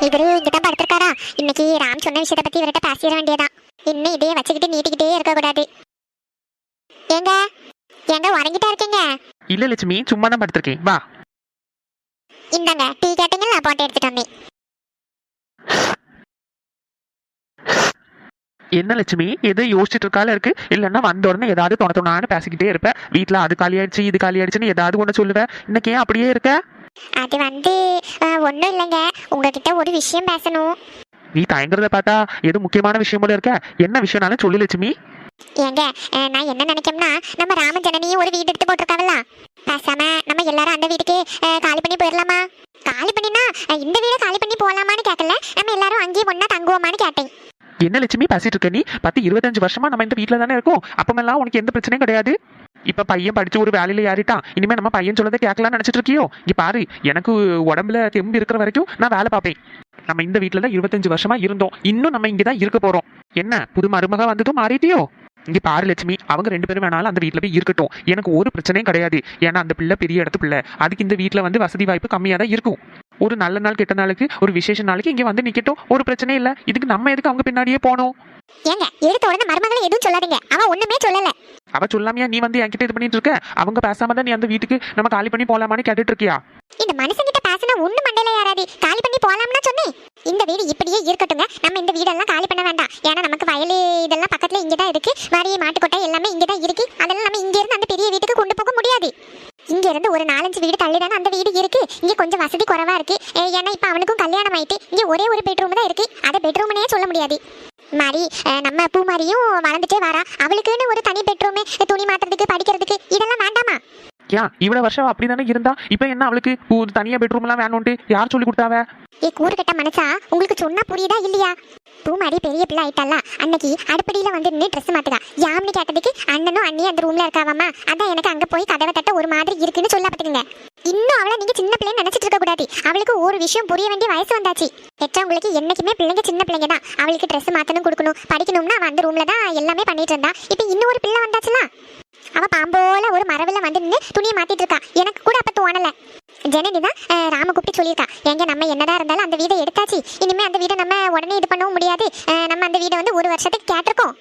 இவரு இங்கதான் படுத்திருக்காரா? இன்னைக்கு ராம் சொன்ன விஷயத்த பத்தி இவர்கிட்ட பேசிட வேண்டியதான். இன்னும் இதையே வச்சுக்கிட்டு நீட்டிக்கிட்டே இருக்க கூடாது. ஏங்க ஏங்க உறங்கிட்டா இருக்கீங்க? இல்ல லட்சுமி, சும்மா தான் படுத்திருக்கேன். வா. இந்தாங்க டீ கேட்டீங்களா, போட்டு எடுத்துட்டு வந்தேன். என்ன லட்சுமி, எதோ யோசிச்சுட்டு இருக்கால இருக்கு? இல்லன்னா வந்த உடனே ஏதாவது தொண பேசிக்கிட்டே இருப்ப. வீட்டுல அது காலி ஆயிடுச்சு இது காலி ஆயிடுச்சுன்னு ஏதாவது ஒண்ணு சொல்லுவேன். இன்னைக்கு ஏன் அப்படியே இருக்க? அது ஒண்ணும் இல்லைங்க, உங்ககிட்ட ஒரு விஷயம் பேசணும். நீ தயங்குறத பார்த்தா ஏதோ முக்கியமான விஷயம் போல இருக்க. என்ன விஷயம்னாலும் சொல்லு லட்சுமி. ஏங்க நான் என்ன நினைக்கேன்னா, நம்ம ராம ஜனனியும் ஒரு வீடு எடுத்து போட்டிருக்காவல்ல, பேசாம நம்ம எல்லாரும் அந்த வீட்டுக்கு காலி பண்ணி போயிடலாமா? காலி பண்ணினா இந்த வீட காலி பண்ணி போலாமான்னு கேட்கல, நம்ம எல்லாரும் அங்கேயே ஒண்ணா தங்குவோமான்னு கேட்டேன். என்ன லட்சுமி பேசிட்டு இருக்க நீ? 10-25 வருஷமா நம்ம இந்த வீட்டுல தானே இருக்கோம். அப்பமெல்லாம் உனக்கு எந்த பிரச்சனையும் கிடையாது. இப்ப பையன் படிச்சு ஒரு வேலையில ஏறிட்டான், இனிமே நம்ம பையன் சொல்லதை கேட்கலாம்னு நினைச்சிட்டு இருக்கியோ? இங்க பாரு, எனக்கு உடம்புல தெம்பு இருக்கிற வரைக்கும் நான் வேலை பார்ப்பேன். நம்ம இந்த வீட்டுல தான் 25 வருஷமா இருந்தோம், இன்னும் நம்ம இங்கதான் இருக்க போறோம். என்ன புது மருமக வந்ததும் மாறிட்டியோ? இங்க பாரு லட்சுமி, அவங்க 2 பேரும் வேணாலும் அந்த வீட்டுல போய் இருக்கட்டும், எனக்கு ஒரு பிரச்சனையும் கிடையாது. ஏன்னா அந்த பிள்ளை பெரிய இடத்து பிள்ளை, அதுக்கு இந்த வீட்டுல வசதி வாய்ப்பு கம்மியா தான் இருக்கும். ஒரு நல்ல நாள் கெட்ட நாளுக்கு ஒரு விசேஷ நாளைக்கு இங்க நிக்கட்டும், ஒரு பிரச்சனையும் இல்ல. இதுக்கு நம்ம எதுக்கு அவங்க பின்னாடியே போனோம்? ஏங்க எடுத்த உடனே மருமகளை எதுவும் சொல்லாதீங்க, அவ ஒண்ணுமே சொல்லல. அவ சொல்லாமையா நீ என்கிட்ட இது பண்ணிட்டு இருக்க? அவங்க பேசாம தான் நீ அந்த வீட்டுக்கு நம்ம காலி பண்ணி போலாமான்னு கேட்டுட்டு இருக்கியா? இந்த மனுஷங்கிட்ட பேசினா ஒண்ணு மண்டையில யாராடி காலி பண்ணி போலாம்னா சொன்னேன். இந்த வீடு இப்படியே இருக்கட்டுங்க, நம்ம இந்த வீடெல்லாம் காலி பண்ண வேண்டாம். ஏன்னா நமக்கு வயல் இதெல்லாம் பக்கத்துல இங்கதான் இருக்கு, மாறி மாட்டுக்கொட்டை எல்லாமே இங்கதான் இருக்கு. அதெல்லாம் நம்ம இங்க இருந்து அந்த பெரிய வீட்டுக்கு கொண்டு போக முடியாது. இங்க இருந்து ஒரு 4-5 வீடு தள்ளி தானே அந்த வீடு இருக்கு. இங்க கொஞ்சம் வசதி குறைவா இருக்கு. ஏன்னா இப்ப அவனுக்கும் கல்யாணம் ஆயிட்டு இங்க ஒரே ஒரு பெட்ரூம் தான் இருக்கு, அதை பெட்ரூம்னே சொல்ல முடியாது. மாறி நம்ம பூ மாதிரியும் வளர்ந்துட்டே வரா, அவளுக்குன்னு ஒரு தனி பெட்ரூம், துணி மாட்டுறதுக்கு படிக்கிறதுக்கு இதெல்லாம் வேண்டாமா? ஏன் இவ்வளவு வருஷம் அப்படிதானே இருந்தா, இப்ப என்ன அவளுக்கு ஒரு தனியா பெட்ரூம் எல்லாம் வேணும்ட்டு யார் சொல்லி கொடுத்தாவ? கூறு கட்ட மனசா, உங்களுக்கு சொன்னா புரியுதா இல்லையா? பூமாரி பெரிய பிள்ளை ஆயிட்டால, அன்னைக்கு அடுப்படியில நின்று ட்ரெஸ் மாத்துக்கா. யாம்னு கேட்டதுக்கு அண்ணனும் அண்ணியும் அந்த ரூம்ல இருக்காவாமா, அதான் எனக்கு அங்க போய் கதவை தட்ட ஒரு மாதிரி இருக்குன்னு சொல்ல பத்துக்குங்க. இன்னும் அவளை நீங்க சின்ன பிள்ளைன்னு நினைச்சிட்டு இருக்க கூடாது. அவளுக்கு ஒரு விஷயம் புரிய வேண்டிய வயசு வந்தாச்சு. பெற்றவங்களுக்கு என்னைக்குமே பிள்ளைங்க சின்ன பிள்ளைங்க தான். அவளுக்கு ட்ரெஸ் மாத்தணும், கொடுக்கணும், படிக்கணும்னா அவ அந்த ரூம்ல தான் எல்லாமே பண்ணிட்டு இருந்தா. இப்ப இன்னும் ஒரு பிள்ளை வந்தாச்சுல, அவ பாம்போல ஒரு மரவுல நின்று துணியை மாத்திட்டு இருக்கா. எனக்கு கூட அப்ப தோணல. ஜனனி தான் ராம கூப்பிட்டு சொல்லியிருக்கா, எங்க நம்ம என்னதான் இருந்தாலும் அந்த வீடை எடுத்தாச்சு, இனிமே அந்த வீடை நம்ம உடனே இது பண்ணவும் முடியாது. நம்ம அந்த வீடை 1 வருஷத்துக்கு கேட்டிருக்கோம்.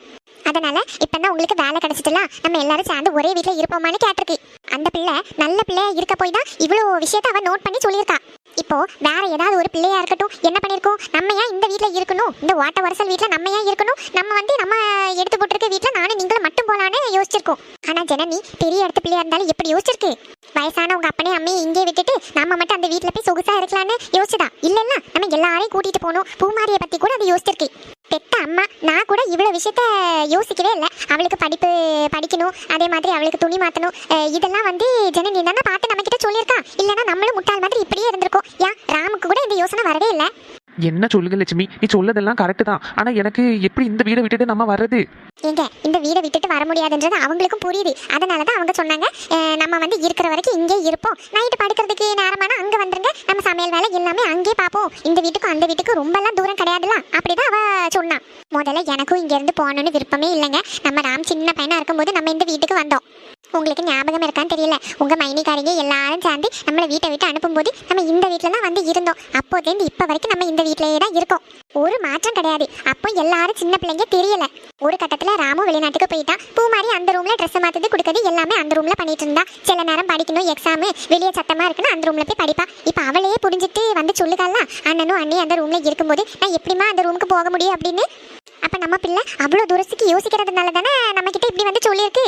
அதனால இப்பதான் உங்களுக்கு வேலை கிடைச்சிட்டுலாம், நம்ம எல்லாரும் சேர்ந்து ஒரே வீட்டுல இருப்போமான்னு கேட்டிருக்கு. அந்த பிள்ளை நல்ல பிள்ளையா இருக்க போய் தான் இவ்வளவு விஷயத்த அவ நோட் பண்ணி சொல்லியிருக்கா. இப்போ வேற ஏதாவது ஒரு பிள்ளையா இருக்கட்டும், என்ன பண்ணிருக்கோம், நம்ம ஏன் இந்த வீட்டுல இருக்கணும், இந்த ஓட்ட வரசல் வீட்டுல நம்ம ஏன் இருக்கணும், நம்ம நம்ம எடுத்து போட்டிருக்க வீட்டுல நானும் நீங்களும் மட்டும் போலான்னு யோசிச்சிருக்கோம். ஆனா ஜனனி பெரிய இடத்து பிள்ளையா இருந்தாலும் எப்படி யோசிச்சிருக்கு? வயசான உங்க அப்பனே அம்மையை இங்கே விட்டுட்டு நம்ம மட்டும் அந்த வீட்டுல போய் சொகுசா இருக்கலான்னு யோசிச்சுதா? இல்லன்னா நம்ம எல்லாரையும் கூட்டிட்டு போகணும். பூமாரியை பத்தி கூட அது யோசிச்சிருக்கு. பெத்த அம்மா நான் கூட இவ்வளவு விஷயத்த யோசிக்கவே இல்லை. அவளுக்கு படிப்பு படிக்கணும், அதே மாதிரி அவளுக்கு துணி மாத்தணும், இதெல்லாம் ஜனனி தானே பார்த்து நம்ம கிட்ட சொல்லியிருக்கா. இல்லைன்னா நம்மளும் முட்டாள் மாதிரி இப்படியே இருந்திருக்கோம். ஏன் ராமுக்கு கூட இந்த யோசனை வரவே இல்லை. என்ன சொல்லுங்க லட்சுமி, நீ சொல்லதெல்லாம் கரெக்ட் தான். ஆனா எனக்கு எப்படி இந்த வீடை விட்டுட்டு நம்ம வர்றது? ஏங்க இந்த வீடை விட்டுட்டு வர முடியாதுன்றது அவங்களுக்கும் புரியுது. அதனாலதான் அவங்க சொன்னாங்க, நம்ம இருக்கிற வரைக்கும் இங்கே இருப்போம், நைட்டு படுக்கிறதுக்கு நேரமான அங்க வந்துருங்க, நம்ம சமையல் வேலை எல்லாமே அங்கே பார்ப்போம், இந்த வீட்டுக்கும் அந்த வீட்டுக்கும் ரொம்ப எல்லாம் தூரம் கிடையாதுல. அப்படிதான் அவ சொன்னான். முதல்ல எனக்கும் இங்க இருந்து போகணும்னு விருப்பமே இல்லைங்க. நம்ம ராம் சின்ன பையனா இருக்கும்போது நம்ம இந்த வீட்டுக்கு வந்தோம். உங்களுக்கு ஞாபகம் இருக்கான்னு தெரியல, உங்க மைனிக்காரிங்க எல்லாரும் சேர்ந்து நம்மளை வீட்டை விட்டு அனுப்பும்போது நம்ம இந்த வீட்டுல தான் இருந்தோம். அப்போதுலேருந்து இப்ப வரைக்கும் நம்ம இந்த வீட்டிலேயே தான் இருக்கோம். ஒரு மாற்றம் கிடையாது. அப்போ எல்லாரும் சின்ன பிள்ளைங்க தெரியல. ஒரு கட்டத்துல ராமும் வெளிநாட்டுக்கு போயிட்டான். பூமாரி அந்த ரூம்ல ட்ரெஸ் மாத்துறது கொடுக்கறது எல்லாமே அந்த ரூம்ல பண்ணிட்டு இருந்தா. சில நேரம் படிக்கணும், எக்ஸாமு, வெளியே சத்தமா இருக்குன்னு அந்த ரூம்ல போய் படிப்பா. இப்ப அவளையே புரிஞ்சுட்டு சொல்லுகால, அண்ணனும் அண்ணி அந்த ரூம்ல இருக்கும்போது நான் எப்படிமா அந்த ரூமுக்கு போக முடியும் அப்படின்னு. அப்ப நம்ம பிள்ளை அவ்வளவு தூரத்துக்கு யோசிக்கிறதுனால தானே நம்ம கிட்ட இப்படி சொல்லியிருக்கு.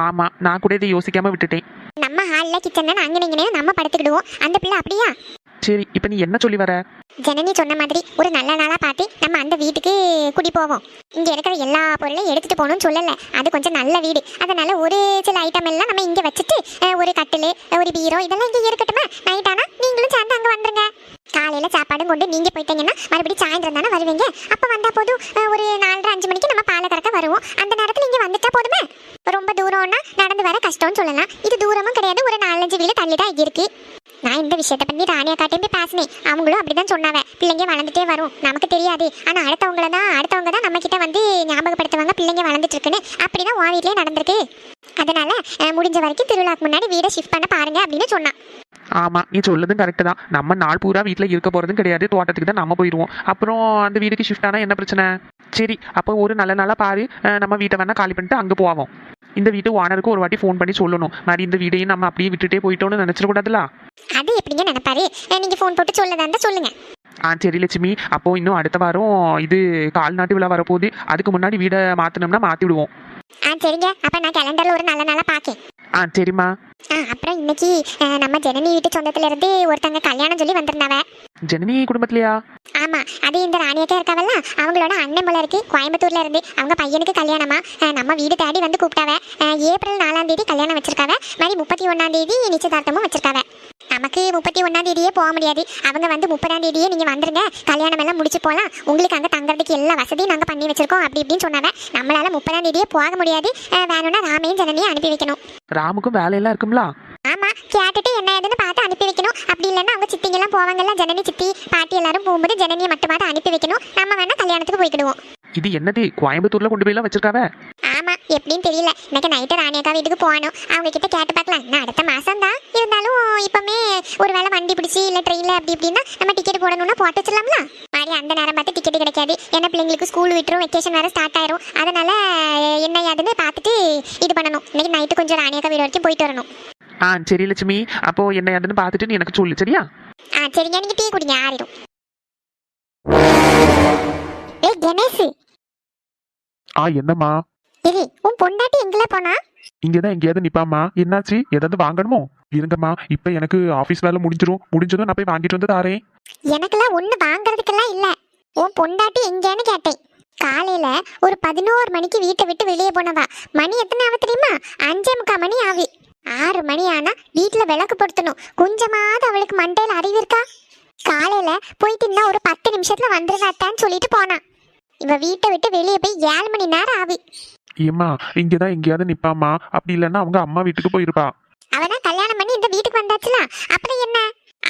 ஆமா, நான் கூட இதை யோசிக்காம விட்டுட்டேன். நம்ம ஹால்ல கிச்சன்ல அங்கனீங்கனே நம்ம படுத்துக்கிடுவோம். அந்த பிள்ளை அப்படியா? சரி, இப்ப நீ என்ன சொல்லி வர? ஜனனி சொன்ன மாதிரி ஒரு நல்ல நாளா பார்த்து நம்ம அந்த வீட்டுக்கு குடி போவோம். இங்க இருக்கிற எல்லா பொருளையும் எடுத்துட்டு போகணும்னு சொல்லல, அது கொஞ்சம் நல்ல வீடு. அதனால ஒரு சில ஐட்டம் எல்லாம் நம்ம இங்க வச்சுட்டு, ஒரு கட்டிலு, ஒரு பீரோ இதெல்லாம் இங்க இருக்கட்டுமா? நைட் ஆனா நீங்களும் சேர்ந்து அங்க வந்துருங்க. காலையில சாப்பாடும் கொண்டு நீங்க போயிட்டீங்கன்னா மறுபடியும் சாயந்தரம் தானே வருவீங்க. அப்ப வந்தா போதும், ஒரு 4:30-5 மணிக்கு நம்ம பாலை கறக்க வருவோம். அந்த நேரத்துல இங்க வந்துட்டா போதுமே. ரொம்ப தூரம்னா நடந்து வர கஷ்டம்னு சொல்லலாம். இது தூரமும் கிடையாது, ஒரு 4-5 வீடு தள்ளி தான் இருக்கு. நான் இந்த விஷயத்தை பத்தி ராணியா காட்டையும் போய் பேசினேன். அவங்களும் அப்படிதான் சொன்னாங்க, பிள்ளைங்க வளர்ந்துட்டே வரும், நமக்கு தெரியாது, ஆனா அடுத்தவங்க தான் நம்ம கிட்ட ஞாபகப்படுத்துவாங்க பிள்ளைங்க வளர்ந்துட்டு இருக்குன்னு. அப்படிதான் உன் வீட்லயே நடந்திருக்கு. அதனால முடிஞ்ச வரைக்கும் திருவிழாக்கு முன்னாடி வீடை ஷிஃப்ட் பண்ண பாருங்க அப்படின்னு சொன்னான். ஆமா, நீ சொல்லதும் கரெக்டு தான். நம்ம நாள் பூரா வீட்டில் இருக்க போறதும் கிடையாது, தோட்டத்துக்கு தான் நம்ம போயிடுவோம். அப்புறம் அந்த வீட்டுக்கு ஷிஃப்ட் ஆனா என்ன பிரச்சனை? சரி, அப்போ ஒரு நல்ல நாளா பாரு, நம்ம வீட்டை வேணா காலி பண்ணிட்டு அங்கே போவோம். இந்த வீட்டு ஓனருக்கு ஒரு வாட்டி ஃபோன் பண்ணி சொல்லணும், மாதிரி இந்த வீடையும் நம்ம அப்படியே விட்டுட்டே போயிட்டோம்னு நினைச்சிடக்கூடாதுல. அது எப்படிங்க நினைப்பாரு? நீங்க ஃபோன் போட்டு சொல்லதா இருந்தா சொல்லுங்க. சரி லட்சுமி, அப்போ இன்னும் அடுத்த வாரம் இது கால்நாட்டு விழா வரப்போகுது, அதுக்கு முன்னாடி வீடை மாத்தினோம்னா மாத்தி விடுவோம். சரிங்க, அப்ப நான் கேலண்டர்ல ஒரு நல்ல நாளா பாக்கேன். சரிம்மா. அப்புறம் இன்னைக்கு நம்ம ஜனனி வீட்டு சொந்தத்துல இருந்து ஒருத்தங்க கல்யாணம் சொல்லி வந்திருந்தாவ. ஜனனி குடும்பத்திலயா? ஆமா, அது இந்த ராணியக்கா இருக்காவல்ல, அவங்களோட அண்ணன் போல இருக்கு, கோயம்புத்தூர்ல இருந்து. அவங்க பையனுக்கு கல்யாணமா, நம்ம வீடு தேடி வந்து கூப்பிட்டாவ. ஏப்ரல் 4ஆம் தேதி கல்யாணம் வச்சிருக்காவ, மாதிரி 31ஆம் தேதி நிச்சயதார்த்தமும் வச்சிருக்காவ. நமக்கு 31ஆம் தேதியே போக முடியாது, அவங்க வந்து 30ஆம் தேதியே நீங்க வந்துருங்க, கல்யாணம் எல்லாம் முடிச்சு போலாம், உங்களுக்கு அங்க தங்கறதுக்கு எல்லா வசதியும் நாங்க பண்ணி வச்சிருக்கோம் அப்படி இப்படின்னு சொன்னாவ. நம்மளால 30ஆம் தேதியே போக முடியாது, வேணும்னா ராமையும் ஜனனியும் அனுப்பி வைக்கணும். ராமுக்கும் வேலையெல்லாம் இருக்கும்ல? ஆமா, கேட்டுட்டு என்ன ஏதுன்னு பார்த்து அனுப்பி வைக்கணும். அப்படி இல்லைன்னா அவங்க சித்திங்க எல்லாம் போவாங்கல்ல, ஜனனி சித்தி பாட்டி எல்லாரும் போகும்போது ஜனனியை மட்டுமாவது அனுப்பி வைக்கணும். நம்ம வேணா கல்யாணத்துக்கு போய்க்கிடுவோம். இது என்னது, கோயம்புத்தூர்ல கொண்டு போய் எல்லாம் வச்சிருக்காவ? ஆமா, எப்படின்னு தெரியல. இன்னைக்கு நைட்டு ராணியக்கா வீட்டுக்கு போகணும், அவங்க கிட்ட கேட்டு பார்க்கலாம். நான் அடுத்த மாசம் தான் இருந்தாலும் இப்பமே ஒரு வேளை வண்டி பிடிச்சி இல்ல ட்ரெயின்ல அப்படி இப்படின்னா நம்ம டிக்கெட் போடணும்னா போட்டு வச்சிடலாம்ல. மாதிரி அந்த நேரம் பார்த்து டிக்கெட் கிடைக்காது, ஏன்னா பிள்ளைங்களுக்கு ஸ்கூல் விட்டுரும், வெக்கேஷன் வேற ஸ்டார்ட் ஆயிரும். அதனால என்ன ஏதுன்னு பார்த்துட்டு இது பண்ணணும். இன்னைக்கு நைட்டு கொஞ்சம் ராணியக்கா வீடு வரைக்கும் போயிட்டு வரணும். சரி லட்சுமி, அப்போ என்ன ஏதுன்னு பார்த்துட்டு நீ எனக்கு சொல்லு, சரியா? சரிங்க, நீங்க டீ குடிங்க, ஆறிடும். ஏய் கணேஷ். என்னம்மா? சரி, உன் பொண்டாட்டி எங்கல போனா? இங்கதான் எங்கேயாவது நிப்பாமா. என்னாச்சு, ஏதாவது வாங்கணுமோ? இருங்கம்மா, இப்ப எனக்கு ஆபீஸ் வேலை முடிஞ்சதும் நான் போய் வாங்கிட்டு வந்து தாரேன். எனக்கெல்லாம் ஒண்ணு வாங்குறதுக்கெல்லாம் இல்ல. உன் பொண்டாட்டி எங்கன்னு கேட்டேன். காலையில ஒரு 11 மணிக்கு வீட்டை விட்டு வெளியே போனவா. மணி எத்தனை ஆகுது தெரியுமா? 5:45 மணி ஆகுது. 6 மணி ஆனா வீட்டுல விளக்கு பொருத்தணும். கொஞ்சமாவது அவளுக்கு மண்டையில அறிவு இருக்கா? காலையில போயிட்டு இன்னும் ஒரு 10 நிமிஷத்துல வந்துருவாத்தான்னு சொல்லிட்டு போனான். இவ வீட்டை விட்டு வெளியே போய் 7 மணி நேரம் ஆகுது. ஏம்மா, இங்கதான் எங்கேயாவது நிப்பாமா, அப்படி இல்லைன்னா அவங்க அம்மா வீட்டுக்கு போயிருப்பா. அவதான் கல்யாணம் பண்ணி இந்த வீட்டுக்கு வந்தாச்சுல, அப்புறம் என்ன?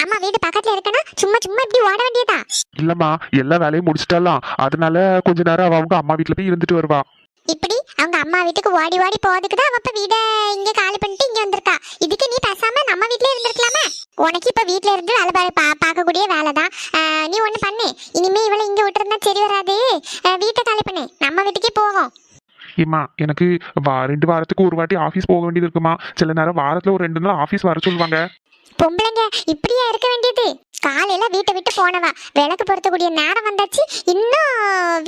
அம்மா வீடு பக்கத்துல இருக்கனா சும்மா இப்படி ஓட வேண்டியதா? இல்லம்மா, எல்லா வேலையும் முடிச்சிட்டாலாம், அதனால கொஞ்ச நேரம் அவங்க அம்மா வீட்டுல போய் இருந்துட்டு வருவா. இப்படி அவங்க அம்மா வீட்டுக்கு ஓடி போறதுக்கு தான் அவ வீட இங்க காலி பண்ணிட்டு இங்க வந்திருக்கா. இதுக்கு நீ பேசாம நம்ம வீட்லயே இருந்திருக்கலாமே. உனக்கு இப்ப வீட்டுல இருந்து வேலை பார்க்கக்கூடிய வேலைதான். நீ ஒண்ணு பண்ணு, இனிமே இவளை இங்க விட்டுருந்தா சரி வராது, வீட்டை காலி பண்ணு, நம்ம வீட்டுக்கே போவோம். ஏம்மா, எனக்கு 2 வாரத்துக்கு ஒரு வாட்டி ஆபீஸ் போக வேண்டியது இருக்குமா. சில நேரம் வாரத்துல ஒரு 2 நாள் ஆபீஸ் வர சொல்லுவாங்க. பொம்பளைங்க இப்படியா இருக்க வேண்டியது? காலையில வீட்டை விட்டு போனவா, விளக்கு பொருத்தக்கூடிய நேரம் வந்தாச்சு, இன்னும்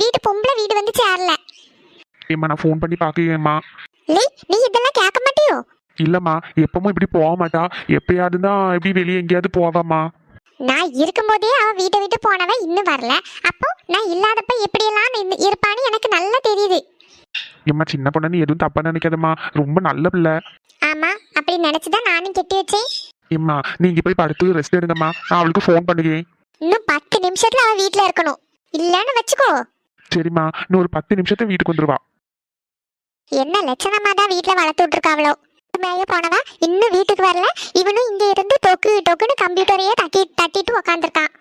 வீட்டு பொம்பளை வீடு வந்து சேரல. ஏம்மா, நான் ஃபோன் பண்ணி பாக்கேம்மா. நீ இதெல்லாம் கேட்க மாட்டியோ? இல்லம்மா, எப்பவும் இப்படி போக மாட்டா, எப்பயாவது தான் இப்படி வெளியே எங்கேயாவது போவாமா. நான் இருக்கும்போதே அவ வீட்டை விட்டு போனவ இன்னும் வரல, அப்போ நான் இல்லாதப்ப எப்படியெல்லாம் இருப்பான்னு எனக்கு நல்லா தெரியுது. ஏம்மா, சின்ன பொண்ணு எதுவும் தப்பா நினைக்காதம்மா, ரொம்ப நல்ல பிள்ளை. ஆமா, அப்படி நினைச்சுதான் நானும் கெட்டி வச்சேன். ஏம்மா, நீங்க போய் படுத்து ரெஸ்ட் எடுங்கம்மா, நான் அவளுக்கு ஃபோன் பண்ணுகிறேன். இன்னும் 10 நிமிஷத்துல அவ வீட்டுல இருக்கணும், இல்லன்னு வச்சுக்கோ. சரிம்மா, இன்னும் ஒரு 10 நிமிஷத்துல வீட்டுக்கு வந்துருவா. என்ன லட்சணமா தான் வீட்டுல வளர்த்து விட்டுருக்காவளோ. மேய போனவா இன்னும் வீட்டுக்கு வரல, இவனும் இங்க இருந்து டொக்குன்னு கம்ப்யூட்டரையே தட்டிட்டு உக்காந்துருக்கான்.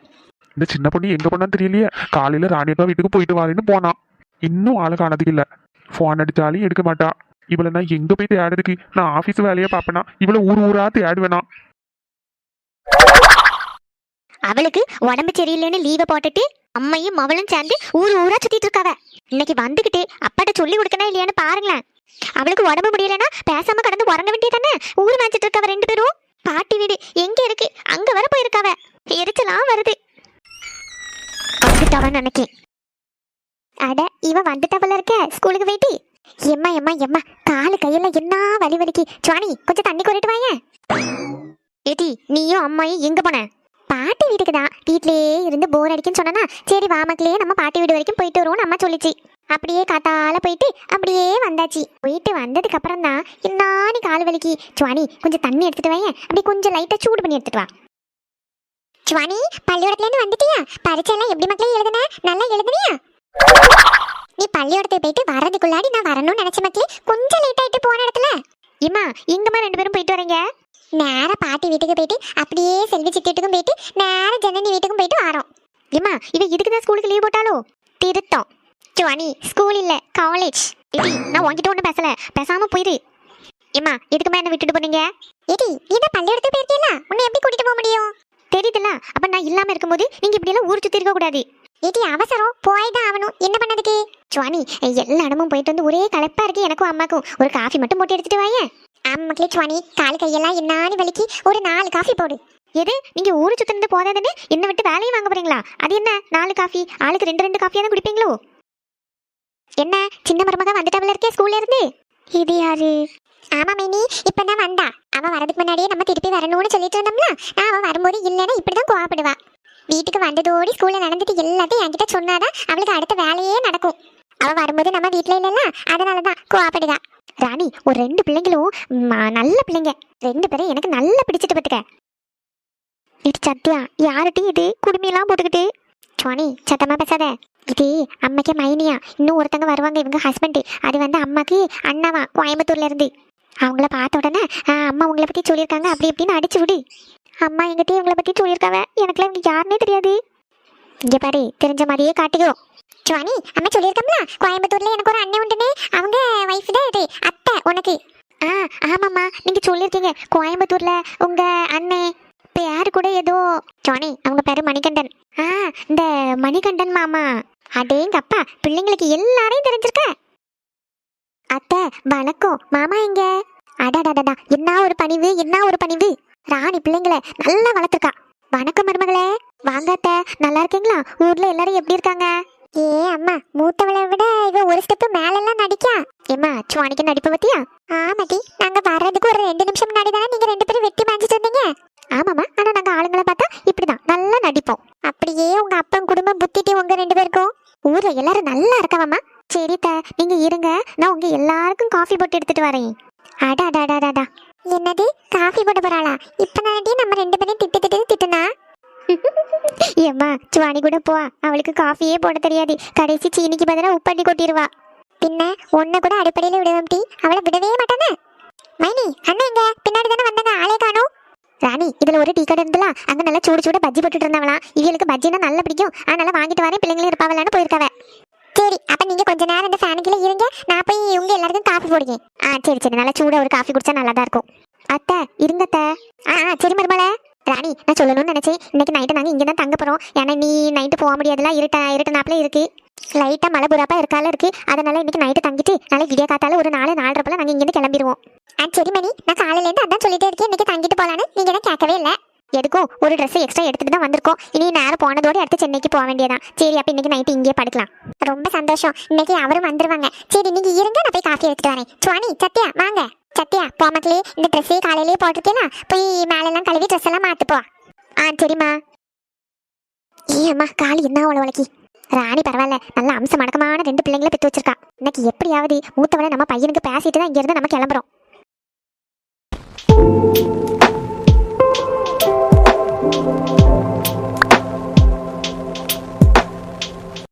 இந்த சின்ன பொண்ணு எங்க போனான்னு தெரியலையே. காலையில ராணியக்கா வீட்டுக்கு போயிட்டு வரேன்னு போனான், இன்னும் ஆளை காணதுக்கு இல்ல. போன் அடிச்சாலும் எடுக்க மாட்டா. இவளை நான் எங்க போய் தேடுறதுக்கு? நான் ஆபீஸ் வேலையை பாப்பேனா, இவளை ஊரா தேடுவேனா? அவளுக்கு உடம்பு சரியில்லைன்னு லீவை போட்டுட்டு அம்மையும் அவளும் சேர்ந்து ஊரா சுத்திட்டு இருக்காவ. இன்னைக்கு வந்துகிட்டு அப்பாட்ட சொல்லி கொடுக்கணும் இல்லையான்னு பாருங்களேன். அவளுக்கு உடம்பு முடியலன்னா பேசாம கடந்து உறங்க வேண்டியதானே. ஊர் மேய்ச்சிட்டு இருக்காவ 2 பேரும். பாட்டி வீடு எங்க இருக்கு, அங்க வர போயிருக்காவ. எரிச்சலாம் வருது. வந்துட்டாவன்னு நினைக்கேன். அட, இவ வந்துட்டவள இருக்க ஸ்கூலுக்கு போயிட்டு. எம்மா காலு கையெல்லாம் என்ன வலி வலிக்கு. சுவாணி, கொஞ்சம் தண்ணி கொறிட்டு வாங்க. ஏடி, நீயும் அம்மாயும் எங்க போன? பாட்டி வீட்டுக்கு தான். வீட்லயே இருந்து போர் அடிக்குன்னு சொன்னா, சரி வா மக்களே நம்ம பாட்டி வீடு வரைக்கும் போயிட்டு வருவோம்னு அம்மா சொல்லிச்சு. அப்படியே காத்தால போயிட்டு அப்படியே வந்தாச்சு. போயிட்டு வந்ததுக்கு அப்புறம் தான் என்னானி கால் வலிக்கு. சுவாணி, கொஞ்சம் தண்ணி எடுத்துட்டு வாங்க, அப்படி கொஞ்சம் லைட்டா சூடு பண்ணி எடுத்துட்டு வா. சுவாணி, பள்ளிக்கூடத்துல இருந்து வந்துட்டியா? பரீட்சை எல்லாம் எப்படி மக்களே எழுதுன? நல்லா எழுதுனியா? நீ பள்ளிக்கூடத்துக்கு போயிட்டு வர்றதுக்குள்ளாடி நான் வரணும்னு நினைச்ச மக்களே, கொஞ்சம் லேட் ஆயிட்டு போன இடத்துல. ஏமா, எங்கம்மா 2 பேரும் போயிட்டு வரீங்க? நேரா பாட்டி வீட்டுக்கு போயிட்டு அப்படியே செல்வி சித்தி வீட்டுக்கும் போயிட்டு நேரா ஜனனி வீட்டுக்கும் போயிட்டு வரோம். ஏமா, இவ இதுக்குதான் ஸ்கூலுக்கு லீவ் போட்டாலோ? திருத்தம். சுவாணி, ஸ்கூல் இல்ல காலேஜ். ஏடி, நான் உன்கிட்ட ஒன்றும் பேசல, பேசாம போயிரு. ஏமா எதுக்குமா என்ன விட்டுட்டு போனீங்க? ஏடி நீ தான் பள்ளியோடத்து போயிருக்கீல, உன்னை எப்படி கூட்டிட்டு போக முடியும்? தெரியுதுல, அப்ப நான் இல்லாம இருக்கும்போது நீங்க இப்படி எல்லாம் ஊர் சுத்தி இருக்க கூடாது. ஏடி அவசரம், போய்தான் ஆகணும், என்ன பண்ணதுக்கு? சுவாணி, எல்லா இடமும் போயிட்டு வந்து ஒரே களைப்பா இருக்கு எனக்கும் அம்மாக்கும். ஒரு காஃபி மட்டும் போட்டு எடுத்துட்டு வாயேன். அம்மக்களே சுவாணி, கால் கையெல்லாம் என்னான்னு வலிக்கு, ஒரு 4 காஃபி போடு. எது, நீங்க ஊரு சுத்தினது போதாதுன்னு என்ன விட்டு வேலையை வாங்க போறீங்களா? அது என்ன 4 காஃபி, ஆளுக்கு 2 காஃபியா தான் குடிப்பீங்களோ? என்ன சின்ன மருமக வந்துட்டாவில இருக்கே ஸ்கூல்ல இருந்து? இது யாரு? ஆமா மைனி, இப்பதான் வந்தா. அவ வரதுக்கு முன்னாடியே நம்ம திருப்பி வரணும்னு சொல்லிட்டு இருந்தோம்ல, நான் அவ வரும்போது இல்லைன்னா இப்படிதான் கோவப்படுவா. வீட்டுக்கு வந்ததோடி ஸ்கூல்ல நடந்துட்டு எல்லாத்தையும் என்கிட்ட சொன்னாதான் அவளுக்கு அடுத்த வேலையே நடக்கும். அவ வரும்போது நம்ம வீட்டுல இல்லைல்ல, அதனாலதான் கோவப்படுதா. ராணி, ஒரு 2 பிள்ளைங்களும் நல்ல பிள்ளைங்க. 2 பேரும் எனக்கு நல்லா பிடிச்சிட்டு பத்துக்க. இது சத்யா யாருட்டி? இது குடுமையெல்லாம் போட்டுக்கிட்டு. சுவாணி சத்தமா பேசாத. இது அம்மைக்கு மைனியா, இன்னும் ஒருத்தங்க வருவாங்க, இவங்க ஹஸ்பண்ட். அது வந்து அம்மாக்கு அண்ணாவா, கோயம்புத்தூர்ல இருந்து. அவங்கள பார்த்த உடனே அம்மா உங்களை பத்தி சொல்லியிருக்காங்க அப்படி இப்படின்னு அடிச்சு விடு. அம்மா எங்கிட்டே இவங்களை பத்தி சொல்லியிருக்காங்க, எனக்குலாம் இவங்க யாருன்னே தெரியாது. இங்க பாரு, தெரிஞ்ச மாதிரியே காட்டிக்கோ. சுவாணி, அம்மா சொல்லியிருக்கோம்ல, கோயம்புத்தூர்ல எனக்கு ஒரு அண்ணன் உண்டுனே, அவங்க வைஃப் தான் இது, அத்தை உனக்கு. ஆமாம்மா, நீங்க சொல்லியிருக்கீங்க கோயம்புத்தூர்ல உங்க அண்ணே பேரு கூட ஏதோ. சுவாணி, அவங்க பேரு மணிகண்டன். இந்த மணிகண்டன் மாமா. அடேங்கப்பா, பிள்ளைங்களுக்கு எல்லாரையும் தெரிஞ்சிருக்க. அத்தை வணக்கம். மாமா எங்க? அடாடாடா, என்ன ஒரு பணிவு, என்ன ஒரு பணிவு. ராணி பிள்ளைங்களை நல்லா வளர்த்துருக்கா. வணக்கம் மருமகளே, வாங்க அத்தை. நல்லா இருக்கீங்களா? ஊர்ல எல்லாரும் எப்படி இருக்காங்க? ஏ அம்மா, மூத்தவளை விட இவ ஒரு ஸ்டெப் மேலெல்லாம் நடிக்கா. ஏம்மா, சுவானிக்கு நடிப்பு பத்தியா? ஆமாட்டி, நாங்க வர்றதுக்கு ஒரு 2 நிமிஷம் முன்னாடி தானே நீங்க 2 பேரும் வெட்டி மாஞ்சிட்டு இருந்தீங்க. ஆமாம்மா, ஆனா நாங்க ஆளுங்களை பார்த்தா இப்படிதான் நல்லா நடிப்போம். அப்படியே உங்க அப்பன் குடும்பம் புத்திட்டி உங்க 2 பேருக்கும். ஊர்ல எல்லாரும் நல்லா இருக்கவாம்மா. சரித்த, நீங்க இருங்க, நான் உங்க எல்லாருக்கும் காஃபி போட்டு எடுத்துட்டு வரேன். அடாடாடாடாடா. என்னது, காஃபி போட போறாளா? இப்ப நானே நம்ம 2 பேரும் திட்டுனா. ஏம்மா, சுவாணி கூட போ, அவளுக்கு காஃபியே போட தெரியாது. கடைசி சீனிக்கு பதிலா உப்பட்டி கொட்டிடுவா. பின்ன ஒன்ன கூட அடிப்படையில விடுவோம் டி, அவளை விடவே மாட்டானே. மைனி, அண்ணன் எங்க? பின்னாடி தானே வந்தாங்க, ஆளே காணோம். ராணி, இதுல ஒரு டீ கடை இருந்தல, அங்க நல்லா சூடு சூட பஜ்ஜி போட்டுட்டு இருந்தாவலாம். இவளுக்கு பஜ்ஜினா நல்லா பிடிக்கும், அதனால வாங்கிட்டு வரேன், பிள்ளைங்களும் இருப்பாவலான்னு போயிருக்காவ. சரி, அப்ப நீங்க கொஞ்ச நேரம் இந்த ஃபேனுக்குள்ள இருங்க, நான் போய் உங்க எல்லாருக்கும் காஃபி போடுங்க. சரி சரி, நல்லா சூட ஒரு காஃபி குடிச்சா நல்லா தான் இருக்கும். அத்தை இருங்க அத்தை. சரி மருமலை. ராணி, நான் சொல்லணும்னு நினைச்சேன், இன்னைக்கு நைட்டு நாங்க இங்க தான் தங்க போறோம். ஏன்னா நீ நைட்டு போக முடியாதுல, இருட்டனாப்புல இருக்கு, லைட்டா மழை புறாப்பா இருக்கால இருக்கு. அதனால இன்னைக்கு நைட்டு தங்கிட்டு நாளைக்கு விடிய காத்தால ஒரு 4-4:30 போல நாங்க இங்கிருந்து கிளம்பிடுவோம். சரி மணி, நான் காலையில இருந்து அதான் சொல்லிட்டே இருக்கேன், இன்னைக்கு தங்கிட்டு போலான்னு. நீங்க தான் கேட்கவே இல்ல. எதுக்கும் ஒரு ட்ரெஸ் எக்ஸ்ட்ரா எடுத்துட்டு தான் வந்திருக்கோம். இனி நேரம் போனதோட அடுத்து சென்னைக்கு போக வேண்டியதான். சரி, அப்ப இன்னைக்கு நைட்டு இங்கே படுக்கலாம். ரொம்ப சந்தோஷம், இன்னைக்கு அவரும் வந்துருவாங்க. சரி, நீங்க இருங்க, நான் போய் காஃபி எடுத்துட்டு வரேன். சுவாணி, சத்யா வாங்க. சத்யா, போமக்களே, இந்த ட்ரெஸ்ஸே காலையிலேயே போட்டிருக்கேனா, போய் மேலெல்லாம் கழுவி ட்ரெஸ் எல்லாம் மாத்துப்போ. சரிம்மா. அம்மா, காலி என்ன உளக்கி. ராணி பரவாயில்ல, நல்ல அம்சம் அடக்கமான 2 பிள்ளைங்களை பெற்று வச்சிருக்கா. இன்னைக்கு எப்படியாவது மூத்தவளை நம்ம பையனுக்கு பேசிட்டு தான் இங்க இருந்து நம்ம கிளம்புறோம்.